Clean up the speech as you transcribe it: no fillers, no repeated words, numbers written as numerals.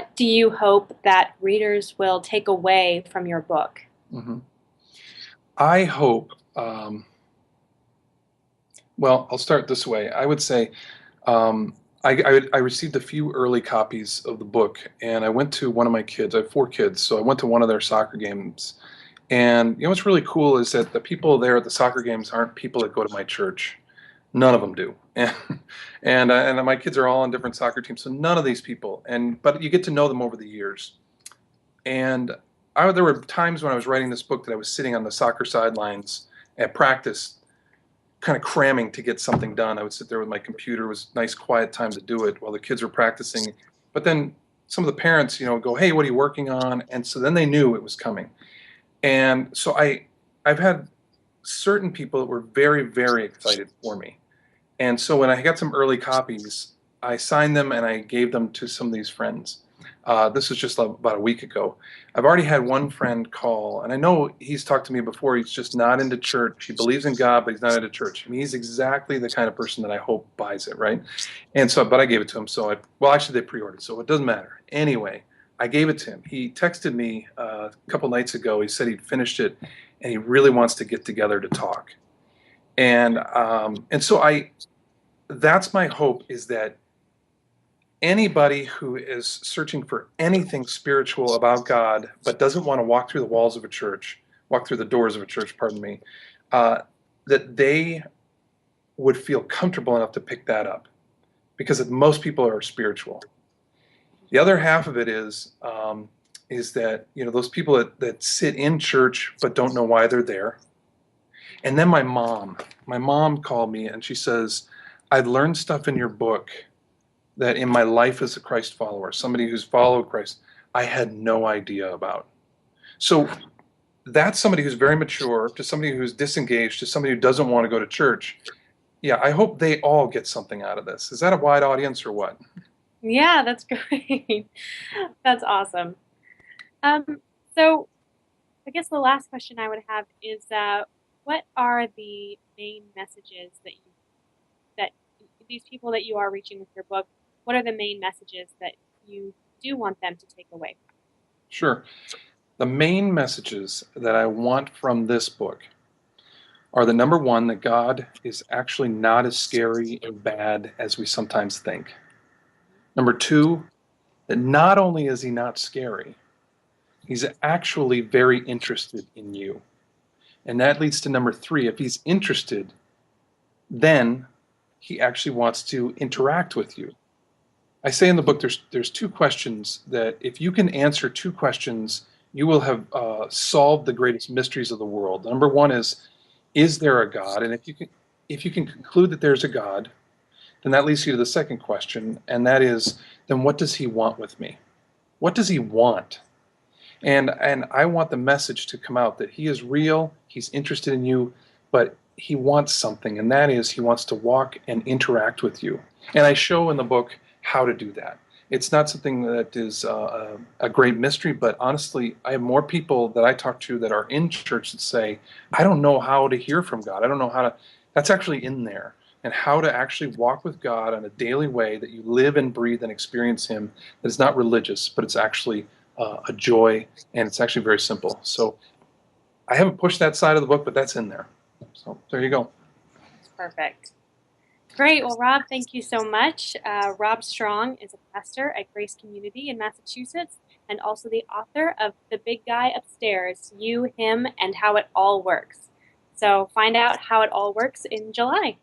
what do you hope that readers will take away from your book? hmm I hope, well, I'll start this way. I would say um, I received a few early copies of the book, and I went to one of my kids. I have four kids, so I went to one of their soccer games. And what's really cool is that the people there at the soccer games aren't people that go to my church. None of them do. And my kids are all on different soccer teams, so none of these people. But you get to know them over the years. And there were times when I was writing this book that I was sitting on the soccer sidelines at practice, kind of cramming to get something done. I would sit there with my computer. It was nice, quiet time to do it while the kids were practicing. But then some of the parents, go, "Hey, what are you working on?" And so then they knew it was coming. And so I've had certain people that were very, very excited for me. And so when I got some early copies, I signed them and I gave them to some of these friends. This was just about a week ago. I've already had one friend call, and I know he's talked to me before. He's just not into church. He believes in God, but he's not into church. I mean, he's exactly the kind of person that I hope buys it, right? And so, but I gave it to him. Well, actually, they pre-ordered, so it doesn't matter. Anyway, I gave it to him. He texted me a couple nights ago. He said he'd finished it, and he really wants to get together to talk. And so that's my hope, is that anybody who is searching for anything spiritual about God but doesn't want to walk through the walls of a church, walk through the doors of a church, pardon me, uh, that they would feel comfortable enough to pick that up, because most people are spiritual. The other half of it is that those people that sit in church but don't know why they're there. And then my mom called me and she says, "I'd learned stuff in your book that in my life as a Christ follower, somebody who's followed Christ, I had no idea about." So that's somebody who's very mature, to somebody who's disengaged, to somebody who doesn't want to go to church. Yeah, I hope they all get something out of this. Is that a wide audience or what? Yeah, that's great. That's awesome. Um, so I guess the last question I would have is, what are the main messages that these people that you are reaching with your book, what are the main messages that you do want them to take away from? Sure. The main messages that I want from this book are the number one, that God is actually not as scary and bad as we sometimes think. Number two, that not only is he not scary, he's actually very interested in you. And that leads to number three. If he's interested, then he actually wants to interact with you. I say in the book, there's two questions that if you can answer two questions, you will have solved the greatest mysteries of the world. Number one is there a God? And if you can conclude that there's a God, then that leads you to the second question, and that is, then what does he want with me? What does he want? And I want the message to come out that he is real, he's interested in you, but he wants something, and that is he wants to walk and interact with you. And I show in the book how to do that. It's not something that is a great mystery, but honestly, I have more people that I talk to that are in church that say, "I don't know how to hear from God. I don't know how to." That's actually in there, and how to actually walk with God on a daily way that you live and breathe and experience him, that is not religious, but it's actually a joy, and it's actually very simple. So I haven't pushed that side of the book, but that's in there. So there you go. That's perfect. Great. Well, Rob, thank you so much. Rob Strong is a pastor at Grace Community in Massachusetts and also the author of The Big Guy Upstairs, You, Him, and How It All Works. So find out how it all works in July.